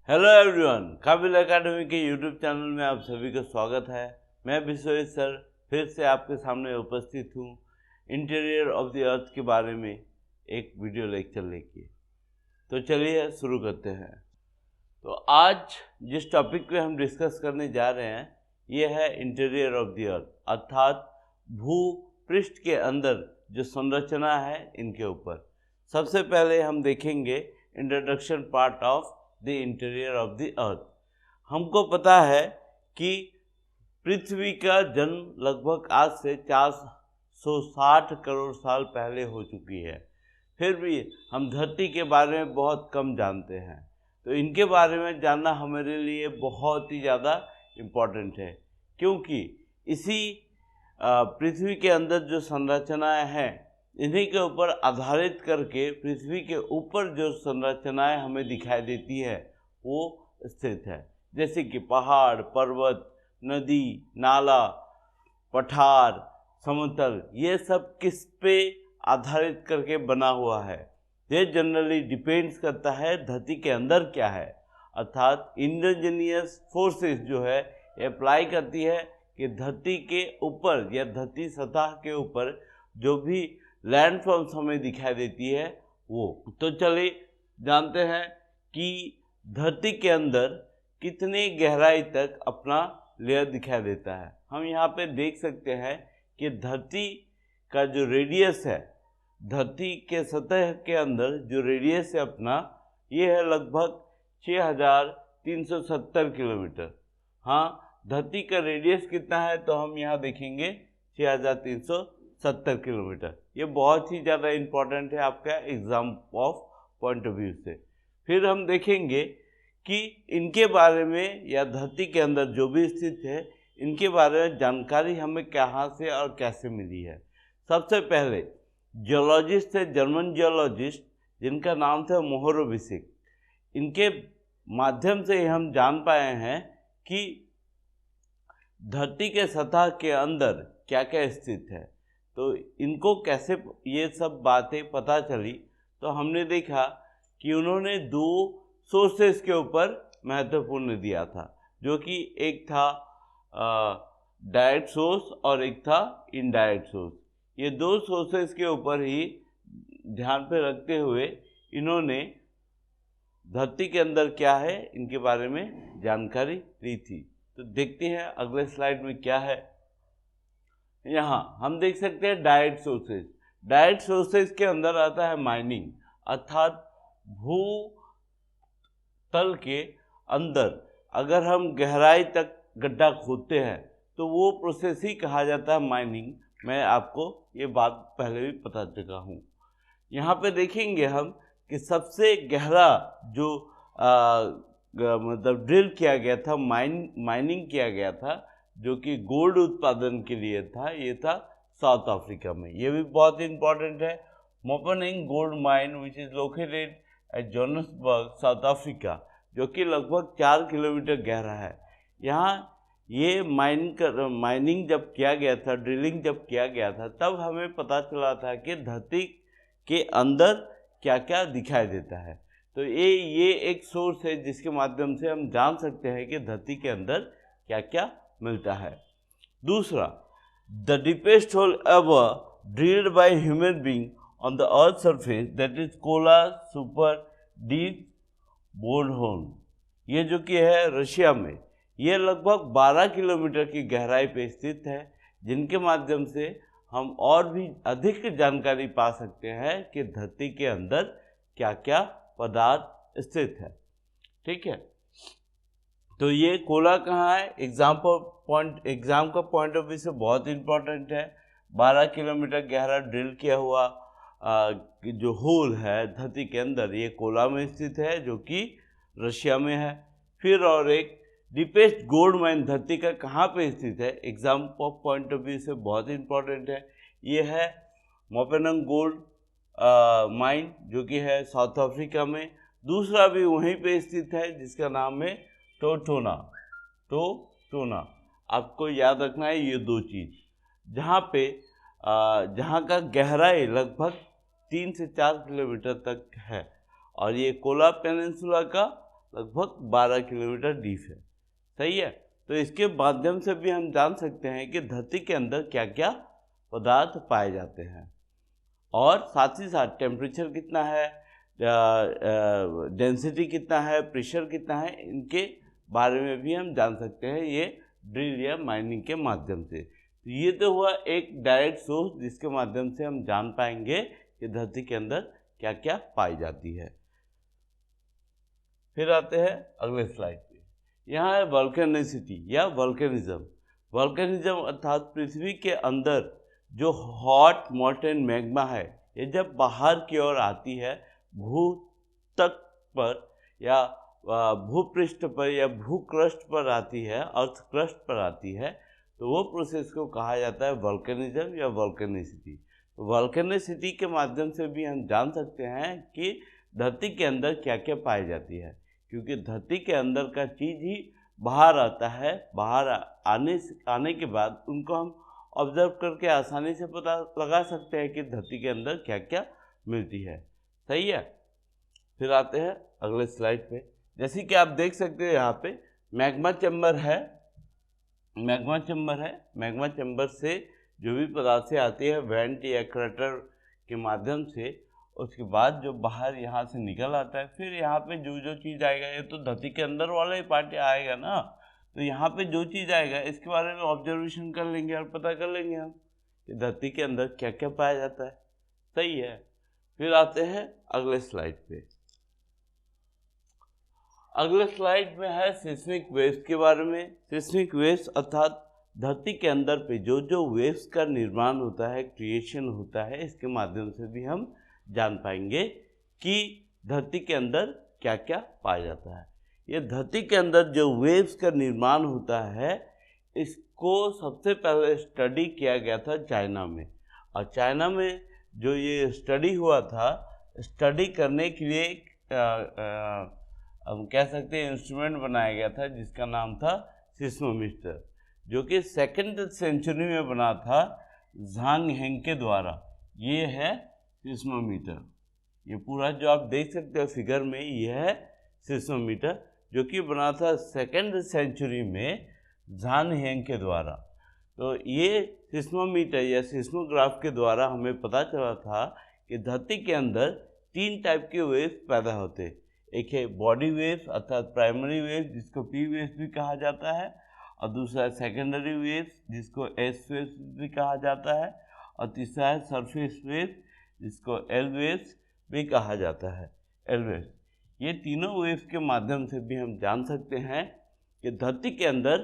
Hello everyone, काबिल academy के YouTube channel में आप सभी का स्वागत है। मैं विश्वेश सर फिर से आपके सामने उपस्थित हूँ इंटीरियर ऑफ द अर्थ के बारे में एक वीडियो लेक्चर लेके। तो चलिए शुरू करते हैं। तो आज जिस टॉपिक पे हम डिस्कस करने जा रहे हैं ये है इंटीरियर ऑफ द अर्थ, अर्थात भू पृष्ठ के अंदर जो संरचना है इनके ऊपर। सबसे पहले हम देखेंगे introduction part of the interior of the earth. हमको पता है कि पृथ्वी का जन्म लगभग आज से 460 करोड़ साल पहले हो चुकी है। फिर भी हम धरती के बारे में बहुत कम जानते हैं, तो इनके बारे में जानना हमारे लिए बहुत ही ज़्यादा इम्पोर्टेंट है, क्योंकि इसी पृथ्वी के अंदर जो संरचनाएं हैं इन्हीं के ऊपर आधारित करके पृथ्वी के ऊपर जो संरचनाएं हमें दिखाई देती है वो स्थित है। जैसे कि पहाड़, पर्वत, नदी, नाला, पठार, समतल, ये सब किस पे आधारित करके बना हुआ है? ये जनरली डिपेंड्स करता है धरती के अंदर क्या है, अर्थात इंडोजेनियस फोर्सेस जो है अप्लाई करती है कि धरती के ऊपर या धरती सतह के ऊपर जो भी लैंडफॉर्म्स हमें दिखाई देती है वो। तो चलिए जानते हैं कि धरती के अंदर कितनी गहराई तक अपना लेयर दिखाई देता है। हम यहाँ पे देख सकते हैं कि धरती का जो रेडियस है, धरती के सतह के अंदर जो रेडियस है अपना, ये है लगभग 6370 किलोमीटर। हाँ, धरती का रेडियस कितना है तो हम यहाँ देखेंगे 6370 किलोमीटर। ये बहुत ही ज़्यादा इम्पोर्टेंट है आपका exam of point of view से। फिर हम देखेंगे कि इनके बारे में या धरती के अंदर जो भी स्थित है इनके बारे में जानकारी हमें कहाँ से और कैसे मिली है। सबसे पहले जियोलॉजिस्ट थे, जर्मन जियोलॉजिस्ट, जिनका नाम था मोहरोविसिक। इनके माध्यम से हम जान पाए हैं कि धरती के सतह के अंदर क्या क्या स्थित है। तो इनको कैसे ये सब बातें पता चली, तो हमने देखा कि उन्होंने दो सोर्सेस के ऊपर महत्वपूर्ण दिया था, जो कि एक था डायरेक्ट सोर्स और एक था इनडायरेक्ट सोर्स। ये दो सोर्सेस के ऊपर ही ध्यान पे रखते हुए इन्होंने धरती के अंदर क्या है इनके बारे में जानकारी ली थी। तो देखते हैं अगले स्लाइड में क्या है। यहाँ हम देख सकते हैं डायरेक्ट सोर्सेज। डायरेक्ट सोर्सेज के अंदर आता है माइनिंग, अर्थात भू तल के अंदर अगर हम गहराई तक गड्ढा खोदते हैं तो वो प्रोसेस ही कहा जाता है माइनिंग। मैं आपको ये बात पहले भी बता चुका हूँ। यहाँ पे देखेंगे हम कि सबसे गहरा जो मतलब ड्रिल किया गया था, माइनिंग किया गया था, जो कि गोल्ड उत्पादन के लिए था, ये था साउथ अफ्रीका में। ये भी बहुत इंपॉर्टेंट है। Mponeng gold mine which is located at Johannesburg, South Africa, जो कि लगभग 4 किलोमीटर गहरा है। यहाँ ये माइनिंग जब किया गया था, ड्रिलिंग जब किया गया था, तब हमें पता चला था कि धरती के अंदर क्या क्या दिखाई देता है। तो ये एक सोर्स है जिसके माध्यम से हम जान सकते हैं कि धरती के अंदर क्या क्या मिलता है। दूसरा, the deepest hole ever drilled by human being on the earth surface, that is Kola super deep borehole. ये जो कि है रशिया में, ये लगभग 12 किलोमीटर की गहराई पे स्थित है, जिनके माध्यम से हम और भी अधिक जानकारी पा सकते हैं कि धरती के अंदर क्या क्या पदार्थ स्थित है। ठीक है, तो ये कोला कहाँ है? एग्जाम का पॉइंट ऑफ व्यू से बहुत इम्पोर्टेंट है। 12 किलोमीटर गहरा ड्रिल किया हुआ जो होल है धरती के अंदर, ये कोला में स्थित है, जो कि रशिया में है। फिर और एक डीपेस्ट गोल्ड माइन धरती का कहाँ पे स्थित है, एग्जाम पॉइंट ऑफ व्यू से बहुत इम्पोर्टेंट है। ये है मोपेनंग गोल्ड माइन, जो कि है साउथ अफ्रीका में। दूसरा भी वहीं पे स्थित है जिसका नाम है टोटोना। आपको याद रखना है ये दो चीज़, जहाँ का गहराई लगभग 3 से 4 किलोमीटर तक है, और ये कोला पेनिनसुला का लगभग 12 किलोमीटर डीप है। सही है। तो इसके माध्यम से भी हम जान सकते हैं कि धरती के अंदर क्या क्या पदार्थ पाए जाते हैं, और साथ ही साथ टेम्परेचर कितना है, डेंसिटी कितना है, प्रेशर कितना है, इनके बारे में भी हम जान सकते हैं ये ड्रिल या माइनिंग के माध्यम से। तो ये तो हुआ एक डायरेक्ट सोर्स जिसके माध्यम से हम जान पाएंगे कि धरती के अंदर क्या क्या पाई जाती है। फिर आते हैं अगले स्लाइड पे। यहाँ है वोल्केनिसिटी या वोल्केनिज्म। वोल्केनिज्म अर्थात पृथ्वी के अंदर जो हॉट मोल्टेन मैग्मा है, ये जब बाहर की ओर आती है, भूतक पर या भूपृष्ठ पर या भूक्रस्ट पर आती है, अर्थ क्रस्ट पर आती है, तो वो प्रोसेस को कहा जाता है वोल्केनिज्म या वोल्केनिसिटी। तो वोल्केनिसिटी के माध्यम से भी हम जान सकते हैं कि धरती के अंदर क्या क्या पाई जाती है, क्योंकि धरती के अंदर का चीज़ ही बाहर आता है। बाहर आने के बाद उनको हम ऑब्जर्व करके आसानी से पता लगा सकते हैं कि धरती के अंदर क्या क्या मिलती है। सही है। फिर आते हैं अगले स्लाइड पे। जैसे कि आप देख सकते हैं यहाँ पे मैग्मा चैम्बर है। मैग्मा चैम्बर से जो भी पदार्थें आती है वेंट या क्रेटर के माध्यम से, उसके बाद जो बाहर यहाँ से निकल आता है, फिर यहाँ पे जो जो चीज़ आएगा, ये तो धरती के अंदर वाला ही पार्ट आएगा ना, तो यहाँ पे जो चीज़ आएगा इसके बारे में ऑब्जर्वेशन कर लेंगे और पता कर लेंगे हम कि धरती के अंदर क्या क्या पाया जाता है। सही है। फिर आते हैं अगले स्लाइड पे। अगले स्लाइड में है सिस्मिक वेव्स के बारे में। सिस्मिक वेव्स अर्थात धरती के अंदर पे जो जो वेव्स का निर्माण होता है, क्रिएशन होता है, इसके माध्यम से भी हम जान पाएंगे कि धरती के अंदर क्या क्या पाया जाता है। ये धरती के अंदर जो वेव्स का निर्माण होता है, इसको सबसे पहले स्टडी किया गया था चाइना में, और चाइना में जो ये स्टडी हुआ था, स्टडी करने के लिए हम कह सकते हैं इंस्ट्रूमेंट बनाया गया था जिसका नाम था सिस्मोमीटर, जो कि 2nd सेंचुरी में बना था झांग हेंग के द्वारा। ये है सिस्मोमीटर। ये पूरा जो आप देख सकते हो फिगर में, ये है सिस्मोमीटर, जो कि बना था 2nd सेंचुरी में झांग हेंग के द्वारा। तो ये सिस्मोमीटर या सिस्मोग्राफ के द्वारा हमें पता चला था कि धरती के अंदर 3 टाइप के वेव्स पैदा होते। एक है बॉडी वेव्स अर्थात प्राइमरी वेव्स, जिसको पी वेव्स भी कहा जाता है, और दूसरा है सेकेंडरी वेव्स, जिसको एस वेव्स भी कहा जाता है, और तीसरा है सरफेस वेव्स, जिसको एल वेव्स भी कहा जाता है, एल वेव्स। ये तीनों वेव्स के माध्यम से भी हम जान सकते हैं कि धरती के अंदर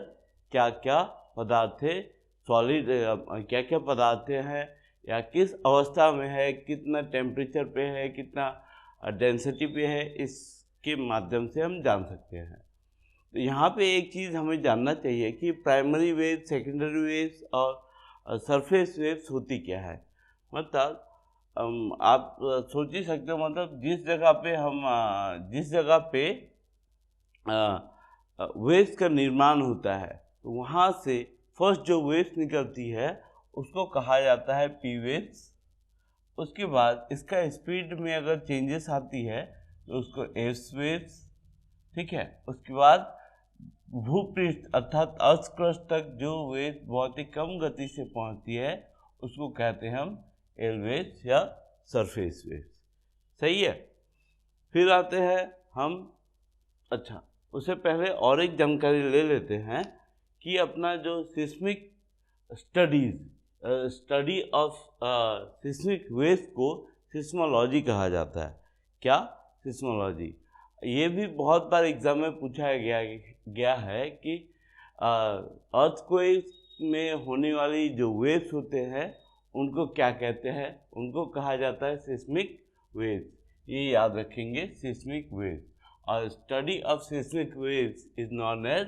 क्या क्या पदार्थ है, सॉलिड क्या क्या पदार्थ हैं, या किस अवस्था में है, कितना टेम्परेचर पे है, कितना डेंसिटी पे है, इसके माध्यम से हम जान सकते हैं। तो यहाँ पे एक चीज़ हमें जानना चाहिए कि प्राइमरी वेव्स, सेकेंडरी वेव्स और सरफेस वेव्स होती क्या है। मतलब आप सोच ही सकते हो, मतलब जिस जगह पे वेव्स का निर्माण होता है, तो वहाँ से फर्स्ट जो वेव्स निकलती है उसको कहा जाता है पी वेव्स। उसके बाद इसका स्पीड में अगर चेंजेस आती है तो उसको एस वेव्स, ठीक है। उसके बाद भूपृष्ठ अर्थात अर्थ क्रस्ट तक जो वेव बहुत ही कम गति से पहुंचती है, उसको कहते हैं हम एल वेव्स या सरफेस वेव्स। सही है। फिर आते हैं हम, अच्छा उससे पहले और एक जानकारी ले लेते हैं कि अपना जो seismic study of seismic waves को सिस्मोलॉजी कहा जाता है। क्या? सिस्मोलॉजी। ये भी बहुत बार एग्जाम में पूछा गया है कि अर्थक्वेक में होने वाली जो वेव्स होते हैं उनको क्या कहते हैं, उनको कहा जाता है सिस्मिक वेव्स। ये याद रखेंगे, सिस्मिक वेव्स। और study of seismic waves is known as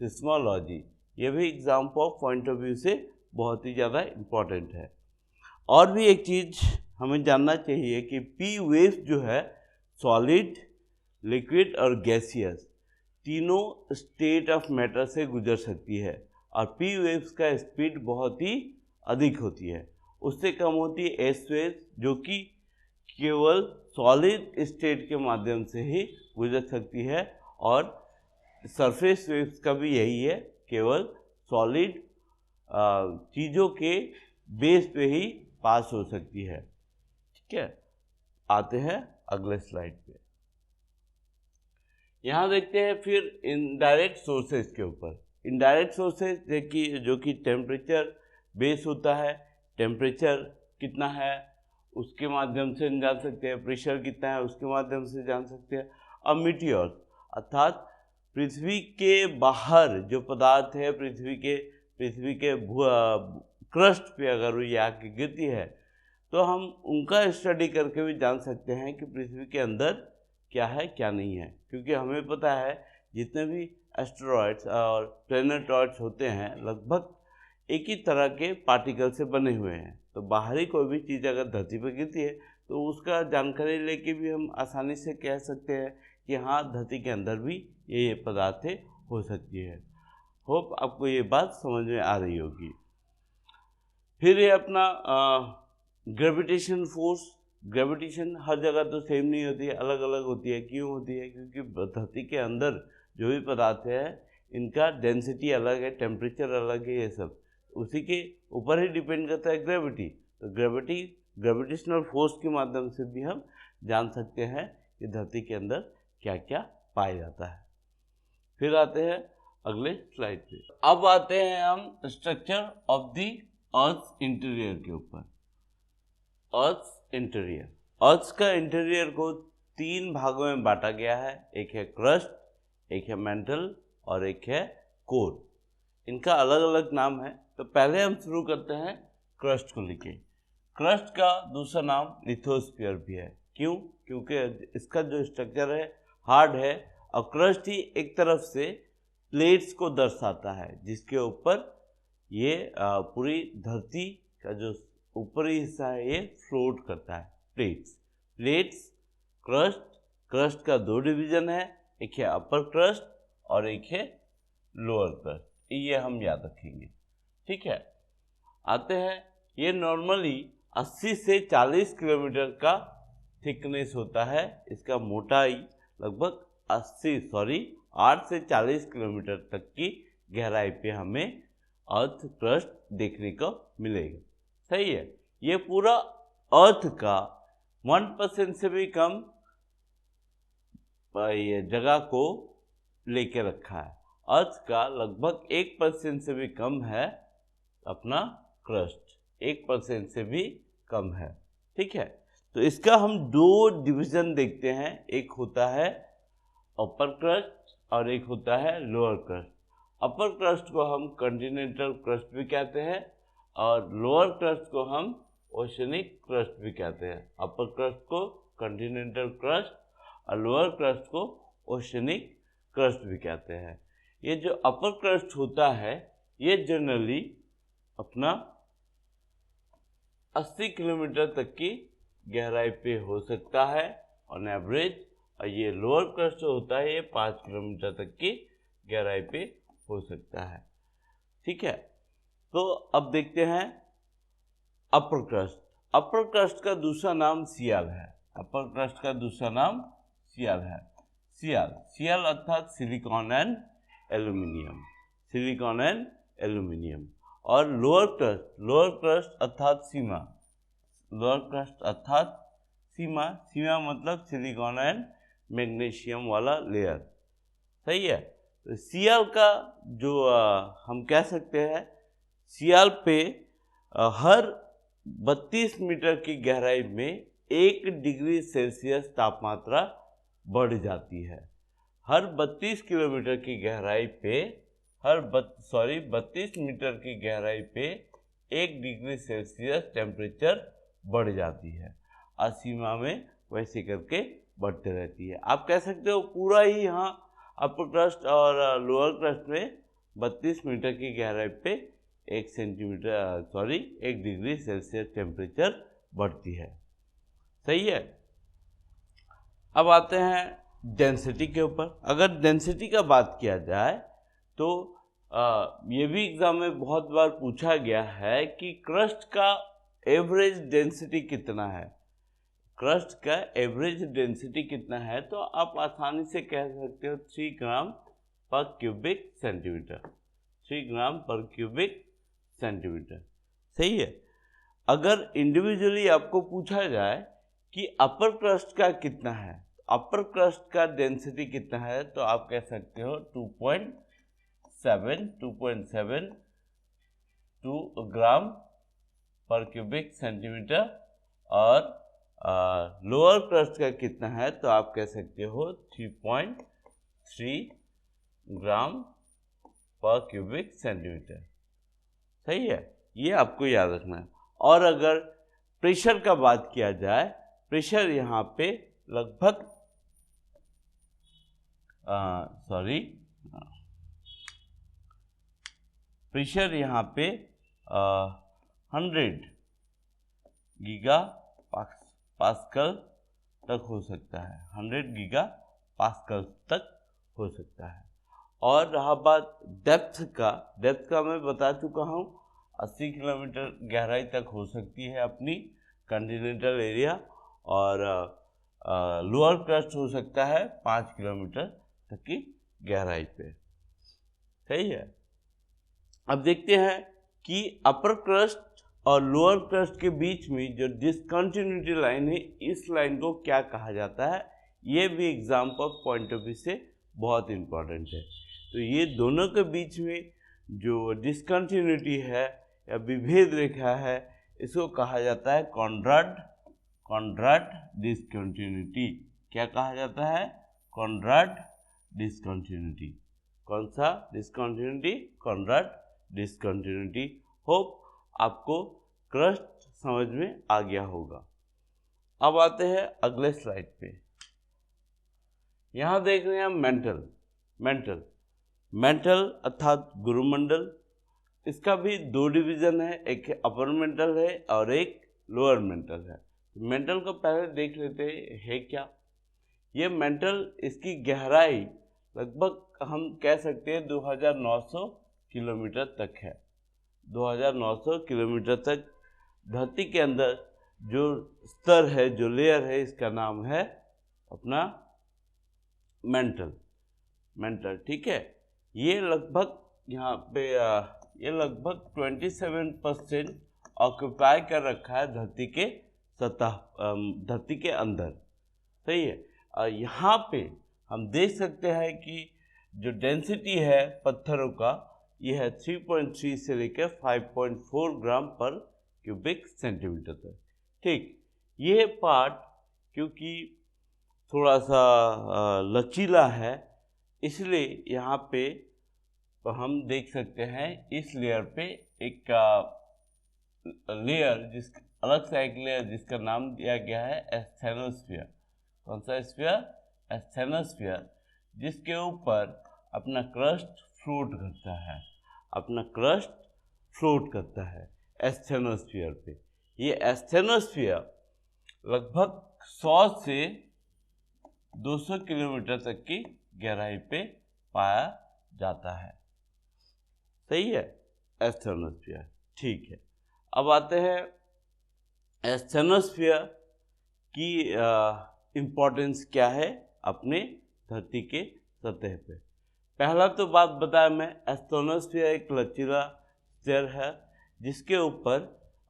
seismology. ये भी एग्जाम पॉइंट ऑफ व्यू से बहुत ही ज़्यादा इम्पोर्टेंट है। और भी एक चीज़ हमें जानना चाहिए कि पी वेव्स जो है सॉलिड, लिक्विड और गैसियस तीनों स्टेट ऑफ मैटर से गुजर सकती है, और पी वेव्स का स्पीड बहुत ही अधिक होती है। उससे कम होती है एस वेव्स, जो कि केवल सॉलिड स्टेट के माध्यम से ही गुजर सकती है, और सरफेस वेव्स का भी यही है, केवल सॉलिड चीज़ों के बेस पे ही पास हो सकती है। ठीक है, आते हैं अगले स्लाइड पे। यहाँ देखते हैं फिर इनडायरेक्ट सोर्सेज के ऊपर। इनडायरेक्ट सोर्सेज देखिए, जो कि टेम्परेचर बेस होता है, टेम्परेचर कितना है उसके माध्यम से जान सकते हैं, प्रेशर कितना है उसके माध्यम से जान सकते हैं। अब मीटियोर्स अर्थात पृथ्वी के बाहर जो पदार्थ है, पृथ्वी के क्रस्ट पे अगर वो आके गिरती है तो हम उनका स्टडी करके भी जान सकते हैं कि पृथ्वी के अंदर क्या है क्या नहीं है, क्योंकि हमें पता है जितने भी एस्टेरॉयड्स और प्लैनेटॉइड्स होते हैं लगभग एक ही तरह के पार्टिकल से बने हुए हैं। तो बाहरी कोई भी चीज़ अगर धरती पर गिरती है तो उसका जानकारी लेके भी हम आसानी से कह सकते हैं कि हाँ, धरती के अंदर भी ये पदार्थें हो सकती है। होप आपको ये बात समझ में आ रही होगी। फिर ये अपना ग्रेविटेशन फोर्स। ग्रेविटेशन हर जगह तो सेम नहीं होती है, अलग अलग होती है। क्यों होती है? क्योंकि धरती के अंदर जो भी पदार्थ है इनका डेंसिटी अलग है, टेम्परेचर अलग है, ये सब उसी के ऊपर ही डिपेंड करता है ग्रेविटी। तो ग्रेविटेशनल फोर्स के माध्यम से भी हम जान सकते हैं कि धरती के अंदर क्या क्या पाया जाता है। फिर आते हैं अगले स्लाइड पे। अब आते हैं हम structure of the earth interior के ऊपर। अर्थ इंटीरियर, अर्थ का इंटीरियर को 3 भागों में बांटा गया है। एक है क्रस्ट, एक है मेंटल और एक है कोर। इनका अलग अलग नाम है। तो पहले हम शुरू करते हैं क्रस्ट को लेके। क्रस्ट का दूसरा नाम लिथोस्फीयर भी है। क्यों? क्योंकि इसका जो स्ट्रक्चर है हार्ड है और क्रस्ट ही एक तरफ से प्लेट्स को दर्शाता है जिसके ऊपर ये पूरी धरती का जो ऊपरी हिस्सा है ये फ्लोट करता है। प्लेट्स क्रस्ट का 2 डिवीजन है, एक है अपर क्रस्ट और एक है लोअर क्रस्ट। ये हम याद रखेंगे। ठीक है, आते हैं। ये नॉर्मली 80 से 40 किलोमीटर का थिकनेस होता है। इसका मोटाई लगभग 8 से 40 किलोमीटर तक की गहराई पे हमें अर्थ क्रस्ट देखने को मिलेगा। सही है। ये पूरा अर्थ का 1% से भी कम ये जगह को लेके रखा है। अर्थ का लगभग 1% से भी कम है अपना क्रस्ट, 1% से भी कम है। ठीक है, तो इसका हम 2 डिवीजन देखते हैं। एक होता है अपर क्रस्ट और एक होता है लोअर क्रस्ट। अपर क्रस्ट को हम कॉन्टिनेंटल क्रस्ट भी कहते हैं और लोअर क्रस्ट को हम ओशनिक क्रस्ट भी कहते हैं। अपर क्रस्ट को कॉन्टिनेंटल क्रस्ट और लोअर क्रस्ट को ओशनिक क्रस्ट भी कहते हैं। ये जो अपर क्रस्ट होता है ये जनरली अपना 80 किलोमीटर तक की गहराई पे हो सकता है ऑन एवरेज, और ये लोअर क्रस्ट होता है ये 5 किलोमीटर तक की गहराई पे हो सकता है। ठीक है, तो अब देखते हैं अपर क्रस्ट। अपर क्रस्ट का दूसरा नाम सियाल है। अपर क्रस्ट का दूसरा नाम सियाल है। सियाल अर्थात सिलिकॉन एंड एल्यूमिनियम। और लोअर क्रस्ट अर्थात सीमा मतलब सिलिकॉन एंड मैग्नीशियम वाला लेयर। सही है। तो सियाल का जो हम कह सकते हैं, सियाल पे हर 32 मीटर की गहराई में 1 डिग्री सेल्सियस तापमात्रा बढ़ जाती है। हर 32 किलोमीटर की गहराई पे 32 मीटर की गहराई पे 1 डिग्री सेल्सियस टेम्परेचर बढ़ जाती है। और सीमा में वैसे करके बढ़ते रहती है। आप कह सकते हो पूरा ही यहाँ अपर क्रस्ट और लोअर क्रस्ट में 32 मीटर की गहराई पे 1 डिग्री सेल्सियस टेम्परेचर बढ़ती है। सही है। अब आते हैं डेंसिटी के ऊपर। अगर डेंसिटी का बात किया जाए तो ये भी एग्जाम में बहुत बार पूछा गया है कि क्रस्ट का एवरेज डेंसिटी कितना है। क्रस्ट का एवरेज डेंसिटी कितना है, तो आप आसानी से कह सकते हो 3 ग्राम पर क्यूबिक सेंटीमीटर, 3 ग्राम पर क्यूबिक सेंटीमीटर। सही है। अगर इंडिविजुअली आपको पूछा जाए कि अपर क्रस्ट का कितना है, अपर क्रस्ट का डेंसिटी कितना है, तो आप कह सकते हो 2.7 ग्राम पर क्यूबिक सेंटीमीटर। और लोअर क्रस्ट का कितना है, तो आप कह सकते हो 3.3 ग्राम पर क्यूबिक सेंटीमीटर। सही है, ये आपको याद रखना है। और अगर प्रेशर का बात किया जाए, प्रेशर यहाँ पे लगभग प्रेशर यहाँ पे 100 गीगा पास्कल तक हो सकता है, 100 गीगा पास्कल तक हो सकता है। और रहा बात डेप्थ का मैं बता चुका हूँ, 80 किलोमीटर गहराई तक हो सकती है अपनी कॉन्टिनेंटल एरिया। और लोअर क्रस्ट हो सकता है 5 किलोमीटर तक की गहराई पे। सही है। अब देखते हैं कि अपर क्रस्ट और लोअर क्रस्ट के बीच में जो डिसकंटिन्यूटी लाइन है, इस लाइन को क्या कहा जाता है, ये भी एग्जाम पर पॉइंट ऑफ व्यू से बहुत इम्पोर्टेंट है। तो ये दोनों के बीच में जो डिसकंटिन्यूटी है या विभेद रेखा है, इसको कहा जाता है कॉन्ड्राड डिसकंटिन्यूटी। क्या कहा जाता है? कॉन्ड्राड डिसकंटिन्यूटी। कौन सा डिसकंटिन्यूटी? कॉन्ड्राड डिसकंटिन्यूटी। होप आपको क्रस्ट समझ में आ गया होगा। अब आते हैं अगले स्लाइड पे। यहाँ देख रहे हैं हम मेंटल अर्थात गुरुमंडल। इसका भी 2 डिवीजन है, एक अपर मेंटल है और एक लोअर मेंटल है। मेंटल को पहले देख लेते हैं क्या। ये मेंटल, इसकी गहराई लगभग हम कह सकते हैं 2900 किलोमीटर तक है। 2900 किलोमीटर तक धरती के अंदर जो स्तर है, जो लेयर है, इसका नाम है अपना मेंटल। ठीक है। ये लगभग यहाँ पे ये लगभग 27% ऑक्यूपाई कर रखा है धरती के सतह, धरती के अंदर। सही है। और यहाँ पे हम देख सकते हैं कि जो डेंसिटी है पत्थरों का, ये है 3.3 से लेकर 5.4 ग्राम पर क्यूबिक सेंटीमीटर तक। ठीक। ये पार्ट क्योंकि थोड़ा सा लचीला है, इसलिए यहाँ पे तो हम देख सकते हैं इस लेयर पे एक लेयर, अलग सा एक लेयर जिसका नाम दिया गया है एस्थेनोस्फीयर। कौन सा स्फीयर? एस्थेनोस्फीयर, जिसके ऊपर अपना क्रस्ट फ्लोट करता है एस्थेनोस्फीयर पे। ये एस्थेनोस्फीयर लगभग 100 से 200 किलोमीटर तक की गहराई पे पाया जाता है। सही है, एस्थेनोस्फीयर। ठीक है। अब आते हैं एस्थेनोस्फीयर की इम्पोर्टेंस क्या है अपने धरती के सतह पे। पहला तो बात बताया मैं, एस्थेनोस्फीयर एक लचीला स्तर है जिसके ऊपर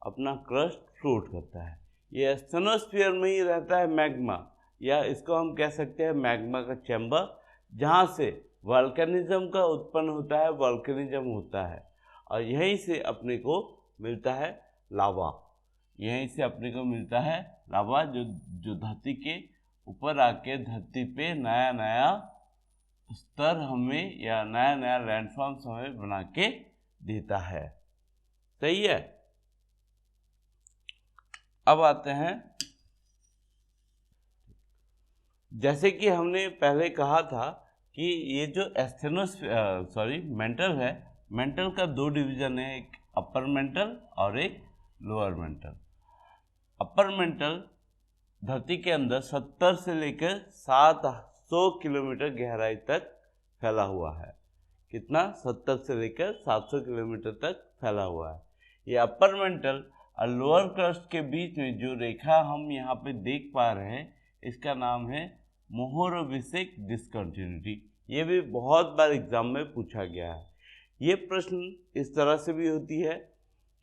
अपना क्रस्ट फ्लोट करता है। ये एस्थेनोस्फीयर में ही रहता है मैग्मा, या इसको हम कह सकते हैं मैग्मा का चैम्बर, जहाँ से वॉल्केनिज्म का उत्पन्न होता है, वॉल्केनिज्म होता है। और यहीं से अपने को मिलता है लावा, जो धरती के ऊपर आके धरती पे नया नया स्तर हमें या नया नया लैंडफॉर्म्स हमें बना के देता है। सही है। अब आते हैं, जैसे कि हमने पहले कहा था कि ये जो मेंटल है, मेंटल का 2 डिवीजन है, एक अपर मेंटल और एक लोअर मेंटल। अपर मेंटल धरती के अंदर 70 से लेकर 700 किलोमीटर गहराई तक फैला हुआ है। कितना? 70 से लेकर 700 किलोमीटर तक फैला हुआ है। ये अपर मेंटल और लोअर क्रस्ट के बीच में जो रेखा हम यहाँ पे देख पा रहे हैं इसका नाम है मोहोरोविसिक डिसकंटिन्यूटी। ये भी बहुत बार एग्जाम में पूछा गया है। ये प्रश्न इस तरह से भी होती है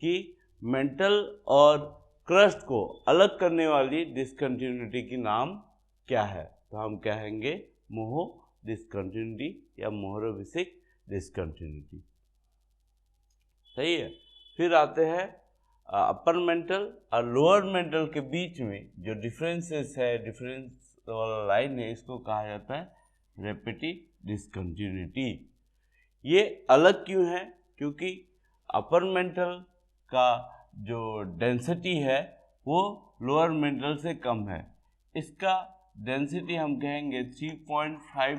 कि मेंटल और क्रस्ट को अलग करने वाली डिसकंटिन्यूटी की नाम क्या है, तो हम कहेंगे मोहो डिसकंटिन्यूटी या मोहोरोविसिक डिसकंटिन्यूटी। सही है। फिर आते हैं अपर मेंटल और लोअर मेंटल के बीच में जो डिफरेंसेस है, डिफरेंस वाला लाइन है, इसको कहा जाता है रेपिटेड डिसकंटिन्यूटी। ये अलग क्यों है? क्योंकि अपर मेंटल का जो डेंसिटी है वो लोअर मेंटल से कम है। इसका डेंसिटी हम कहेंगे 3.5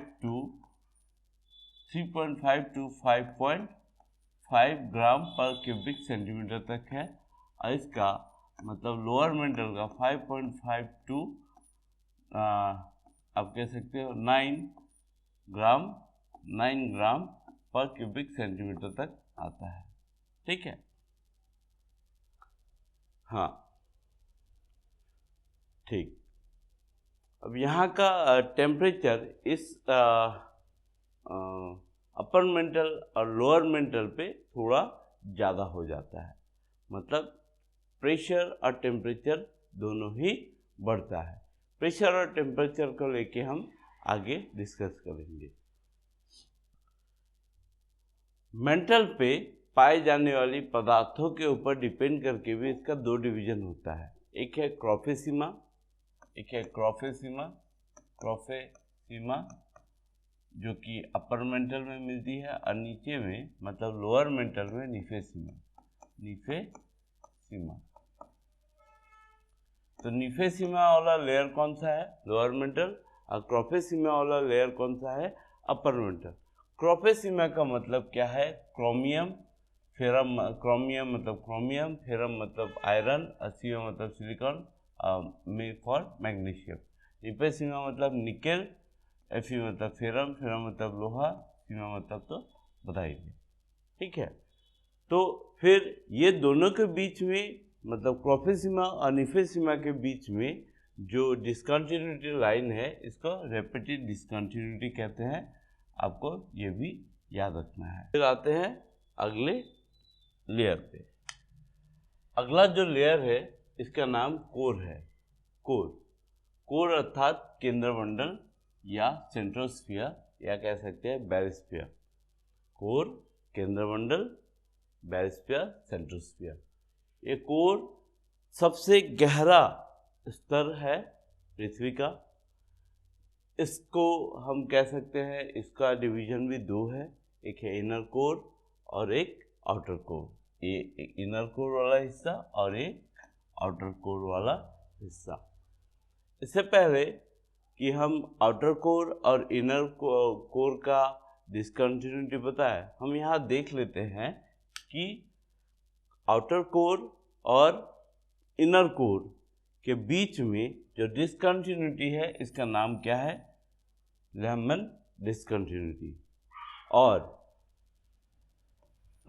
to 5.5 ग्राम पर क्यूबिक सेंटीमीटर तक है, और इसका मतलब लोअर मेंटल का 5.5 to आप कह सकते हो 9 ग्राम पर क्यूबिक सेंटीमीटर तक आता है। ठीक है। हाँ ठीक। अब यहाँ का टेम्परेचर इस अपर मेंटल और लोअर मेंटल पे थोड़ा ज़्यादा हो जाता है, मतलब प्रेशर और टेम्परेचर दोनों ही बढ़ता है। प्रेशर और टेम्परेचर को लेके हम आगे डिस्कस करेंगे। मेंटल पे पाए जाने वाली पदार्थों के ऊपर डिपेंड करके भी इसका दो डिवीजन होता है। एक है क्रोफेसीमा, क्रोफेसीमा जो कि अपर मेंटल में मिलती है, और नीचे में मतलब लोअर मेंटल में निफेसीमा। तो निफेसीमा वाला लेयर कौन सा है? Lower mental. और क्रोफेसीमा वाला लेयर कौन सा है? Upper mantle. क्रोफेसीमा का मतलब क्या है? क्रोमियम, क्रोमियम मतलब क्रोमियम, फेरम मतलब आयरन, और सीमा मतलब सिलिकॉन, फॉर मैग्नीशियम। निफेसीमा मतलब निकेल, एफी मतलब फेरम, फेरम मतलब लोहा, सीमा मतलब तो बताइए। ठीक है। तो फिर ये दोनों के बीच में मतलब क्रोफेसीमा और निफेसीमा के बीच में जो डिसकंटिन्यूटी लाइन है इसको रेपिटेड डिसकंटिन्यूटी कहते हैं। आपको ये भी याद रखना है। फिर आते हैं अगले लेयर पे। अगला जो लेयर है इसका नाम कोर है। कोर अर्थात केंद्रमंडल या सेंट्रोस्फियर या कह सकते हैं बैरिस्फियर। कोर, केंद्रमंडल, बैरिस्फियर, सेंट्रोस्फियर। ये कोर सबसे गहरा स्तर है पृथ्वी का। इसको हम कह सकते हैं, इसका डिवीजन भी दो है, एक है इनर कोर और एक आउटर कोर। ये इनर कोर वाला हिस्सा और एक आउटर कोर वाला हिस्सा। इससे पहले कि हम आउटर कोर और इनर कोर का डिसकंटिन्यूटी बताएं, हम यहाँ देख लेते हैं कि आउटर कोर और इनर कोर के बीच में जो डिसकंटिन्यूटी है इसका नाम क्या है? Lehman discontinuity. और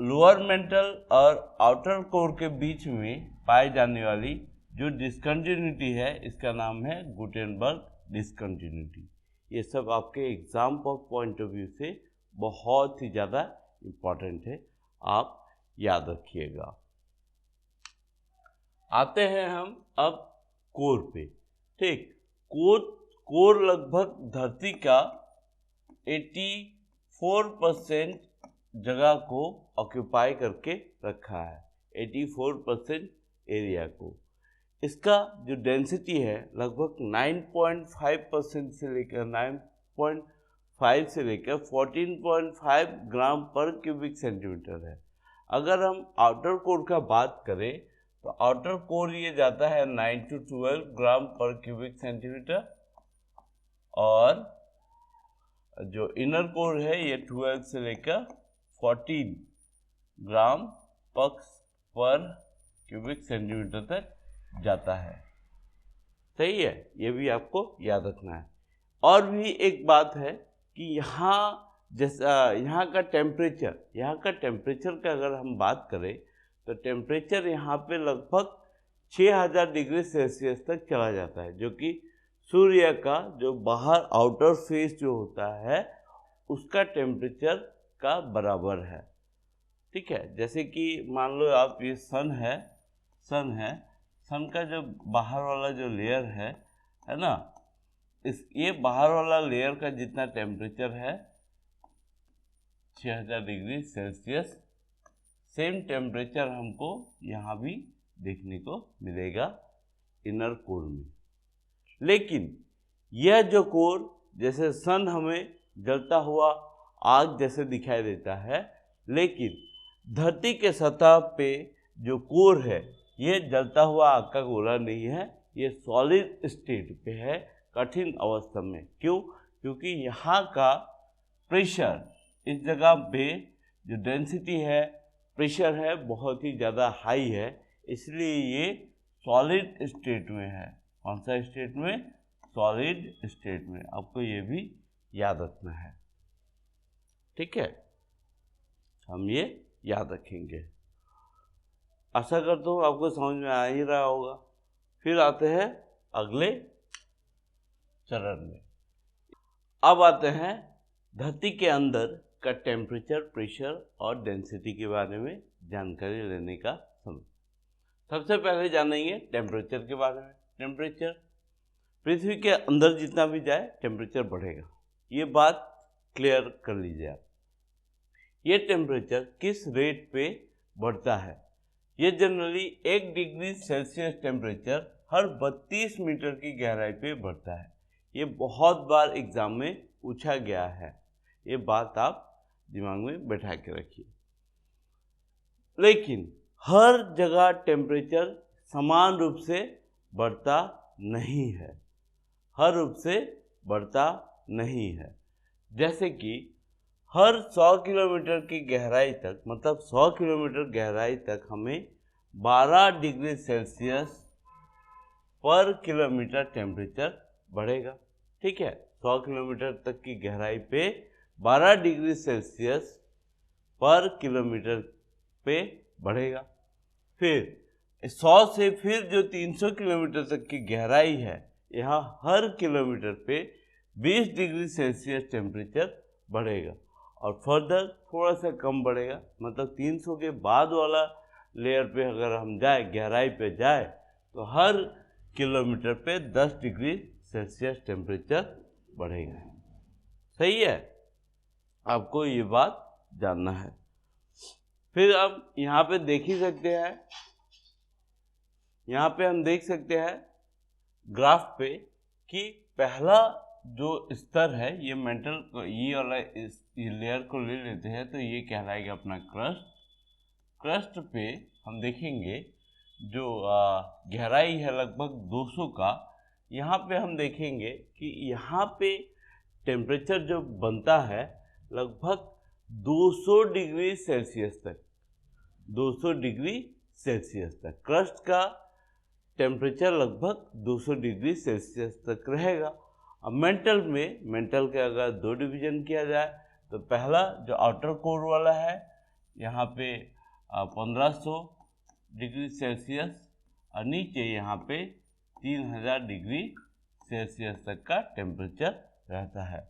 लोअर मेंटल और आउटर कोर के बीच में पाई जाने वाली जो डिसकंटिन्यूटी है इसका नाम है गुटेनबर्ग डिसकंटिन्यूटी। ये सब आपके एग्जाम पॉइंट ऑफ व्यू से बहुत ही ज़्यादा इम्पॉर्टेंट है, आप याद रखिएगा। आते हैं हम अब कोर पे। ठीक। कोर लगभग धरती का 84% जगह को ऑक्यूपाई करके रखा है, 84% एरिया को। इसका जो डेंसिटी है लगभग 9.5% से लेकर 9.5 से लेकर 14.5 ग्राम पर क्यूबिक सेंटीमीटर है। अगर हम आउटर कोर का बात करें तो आउटर कोर ये जाता है 9 to 12 ग्राम पर क्यूबिक सेंटीमीटर, और जो इनर कोर है ये 12 से लेकर 14 ग्राम पर क्यूबिक सेंटीमीटर तक जाता है। सही है, ये भी आपको याद रखना है। और भी एक बात है कि यहाँ का टेम्परेचर का अगर हम बात करें तो टेम्परेचर यहाँ पे लगभग 6000 डिग्री सेल्सियस तक चला जाता है, जो कि सूर्य का जो बाहर आउटर फेस जो होता है उसका टेम्परेचर का बराबर है। ठीक है, जैसे कि मान लो आप ये सन है, सन का जो बाहर वाला जो लेयर है ना, ये बाहर वाला लेयर का जितना टेम्परेचर है 6000 डिग्री सेल्सियस, सेम टेम्परेचर हमको यहाँ भी देखने को मिलेगा इनर कोर में। लेकिन यह जो कोर, जैसे सन हमें जलता हुआ आग जैसे दिखाई देता है, लेकिन धरती के सतह पे जो कोर है ये जलता हुआ आग का गोला नहीं है, ये सॉलिड स्टेट पे है, कठिन अवस्था में। क्यों? क्योंकि यहाँ का प्रेशर, इस जगह पे जो डेंसिटी है, प्रेशर है, बहुत ही ज़्यादा हाई है, इसलिए ये सॉलिड स्टेट में है। कौन सा स्टेट में? सॉलिड स्टेट में। आपको ये भी याद रखना है। ठीक है, हम ये याद रखेंगे। आशा करता हूँ आपको समझ में आ ही रहा होगा। फिर आते हैं अगले चरण में। अब आते हैं धरती के अंदर का टेम्परेचर, प्रेशर और डेंसिटी के बारे में जानकारी लेने का समय। सबसे पहले जानेंगे टेम्परेचर के बारे में। टेम्परेचर, पृथ्वी के अंदर जितना भी जाए टेम्परेचर बढ़ेगा, ये बात क्लियर कर लीजिए आप। ये टेम्परेचर किस रेट पे बढ़ता है? ये जनरली 1 डिग्री सेल्सियस टेम्परेचर हर 32 मीटर की गहराई पे बढ़ता है। ये बहुत बार एग्जाम में पूछा गया है, ये बात आप दिमाग में बैठा के रखिए। लेकिन हर जगह टेम्परेचर समान रूप से बढ़ता नहीं है, हर रूप से बढ़ता नहीं है। जैसे कि हर 100 किलोमीटर की गहराई तक, मतलब 100 किलोमीटर गहराई तक हमें 12 डिग्री सेल्सियस पर किलोमीटर टेम्परेचर बढ़ेगा। ठीक है, 100 किलोमीटर तक की गहराई पे 12 डिग्री सेल्सियस पर किलोमीटर पे बढ़ेगा। फिर 100 से फिर जो 300 किलोमीटर तक की गहराई है, यहाँ हर किलोमीटर पे 20 डिग्री सेल्सियस टेम्परेचर बढ़ेगा। और फर्दर थोड़ा सा कम बढ़ेगा, मतलब 300 के बाद वाला लेयर पे अगर हम जाए, गहराई पे जाए, तो हर किलोमीटर पे 10 डिग्री सेल्सियस टेम्परेचर बढ़ेगा। सही है, आपको ये बात जानना है। फिर अब यहाँ पे देख ही सकते हैं, यहाँ पे हम देख सकते हैं ग्राफ पे कि पहला जो स्तर है, ये मेंटल, ये वाला इस लेयर को ले लेते हैं तो ये कहलाएगा अपना क्रस्ट। क्रस्ट पे हम देखेंगे जो गहराई है लगभग 200 का, यहाँ पे हम देखेंगे कि यहाँ पे टेम्परेचर जो बनता है लगभग 200 डिग्री सेल्सियस तक, 200 डिग्री सेल्सियस तक क्रस्ट का टेम्परेचर लगभग 200 डिग्री सेल्सियस तक रहेगा। अब मेंटल के अगर 2 डिवीजन किया जाए तो पहला जो आउटर कोर वाला है, यहाँ पे 1500 डिग्री सेल्सियस और नीचे यहाँ पे 3000 डिग्री सेल्सियस तक का टेम्परेचर रहता है।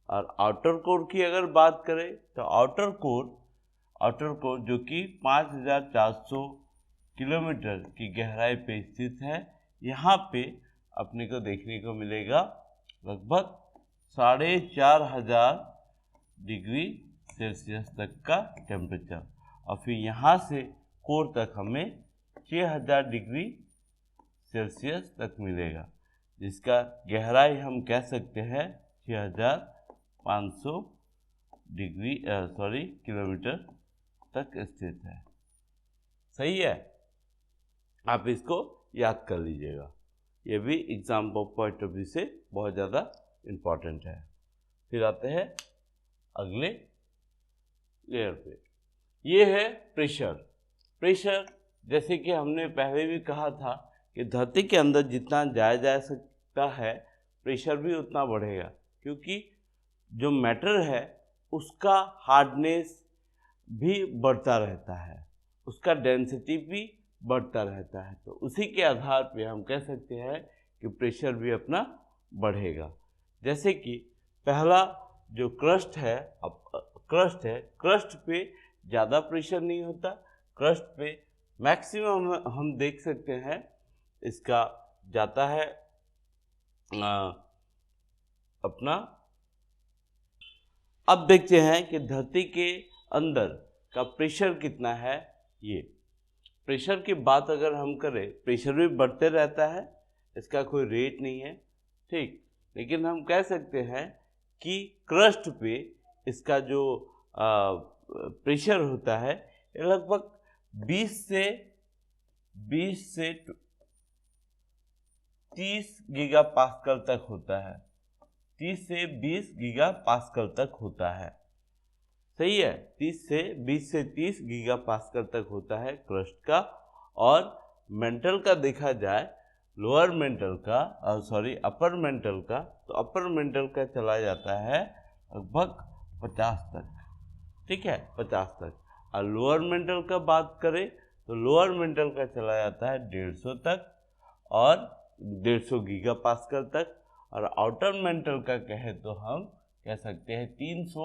और आउटर कोर की अगर बात करें तो आउटर कोर जो कि 5400 किलोमीटर की गहराई पे स्थित है, यहाँ पे अपने को देखने को मिलेगा लगभग 4500 डिग्री सेल्सियस तक का टेम्परेचर। और फिर यहाँ से कोर तक हमें 6000 डिग्री सेल्सियस तक मिलेगा, जिसका गहराई हम कह सकते हैं 6500 किलोमीटर तक स्थित है। सही है, आप इसको याद कर लीजिएगा, ये भी एग्जाम पॉइंट ऑफ व्यू से बहुत ज़्यादा इम्पॉर्टेंट है। फिर आते हैं अगले लेयर पे, ये है प्रेशर। जैसे कि हमने पहले भी कहा था कि धरती के अंदर जितना जाया जा सकता है प्रेशर भी उतना बढ़ेगा, क्योंकि जो मैटर है उसका हार्डनेस भी बढ़ता रहता है, उसका डेंसिटी भी बढ़ता रहता है। तो उसी के आधार पे हम कह सकते हैं कि प्रेशर भी अपना बढ़ेगा। जैसे कि पहला जो क्रस्ट है, क्रस्ट पे ज़्यादा प्रेशर नहीं होता, क्रस्ट पे मैक्सिमम हम देख सकते हैं इसका जाता है अपना। अब देखते हैं कि धरती के अंदर का प्रेशर कितना है। ये प्रेशर की बात अगर हम करें, प्रेशर भी बढ़ते रहता है, इसका कोई रेट नहीं है, ठीक। लेकिन हम कह सकते हैं कि क्रस्ट पे इसका जो प्रेशर होता है ये लगभग 20 से 30 गीगा पास्कल तक होता है। 30 से 20 गीगा पास्कल तक होता है, सही है। 20 से 30 गीगा पास्कल तक होता है क्रस्ट का। और मेंटल का देखा जाए, लोअर मेंटल का अपर मेंटल का, तो अपर मेंटल का चला जाता है लगभग 50 तक, ठीक है, 50 तक। और लोअर मेंटल का बात करें तो लोअर मेंटल का चला जाता है 150 तक और 150 गीगा पास्कल तक। और आउटर मेंटल का कहे तो हम कह सकते हैं 300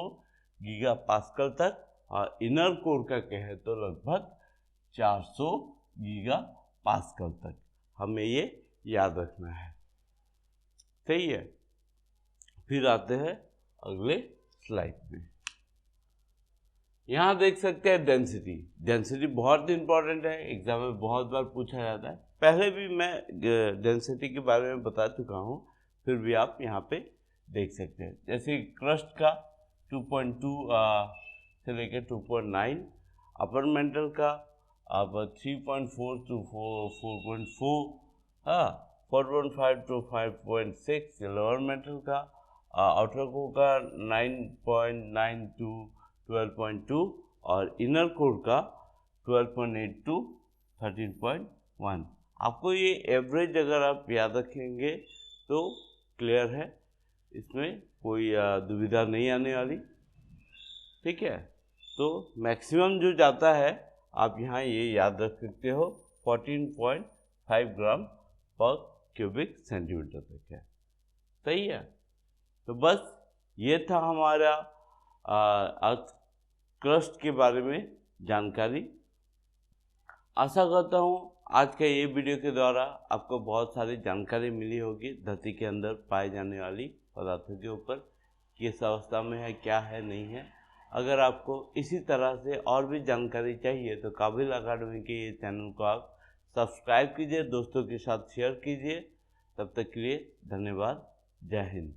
गीगा पास्कल तक। और इनर कोर का कहे तो लगभग 400 गीगा पास्कल तक। हमें ये याद रखना है, सही है। फिर आते हैं अगले स्लाइड पे। यहाँ देख सकते हैं डेंसिटी बहुत इंपॉर्टेंट है, एग्जाम में बहुत बार पूछा जाता है। पहले भी मैं डेंसिटी के बारे में बता चुका हूँ, फिर भी आप यहाँ पे देख सकते हैं। जैसे क्रस्ट का 2.2 से लेकर 2.9, अपर मेंटल का अब 3.4 to 4.4, हाँ 4.5 to 5.6 लोअर मेंटल का, आउटर कोर का 9.9 to 12.2 और इनर कोर का 12.8 to 13.1। आपको ये एवरेज अगर आप याद रखेंगे तो क्लियर है, इसमें कोई दुविधा नहीं आने वाली, ठीक है। तो मैक्सिमम जो जाता है आप यहाँ ये याद रख सकते हो 14.5 ग्राम पर क्यूबिक सेंटीमीटर तक है, सही है। तो बस ये था हमारा अर्थ क्रस्ट के बारे में जानकारी। आशा करता हूँ आज के ये वीडियो के द्वारा आपको बहुत सारी जानकारी मिली होगी धरती के अंदर पाए जाने वाली पदार्थों के ऊपर, किस अवस्था में है, क्या है, नहीं है। अगर आपको इसी तरह से और भी जानकारी चाहिए तो काबिल अकादमी के ये चैनल को आप सब्सक्राइब कीजिए, दोस्तों के साथ शेयर कीजिए। तब तक के लिए धन्यवाद। जय हिंद।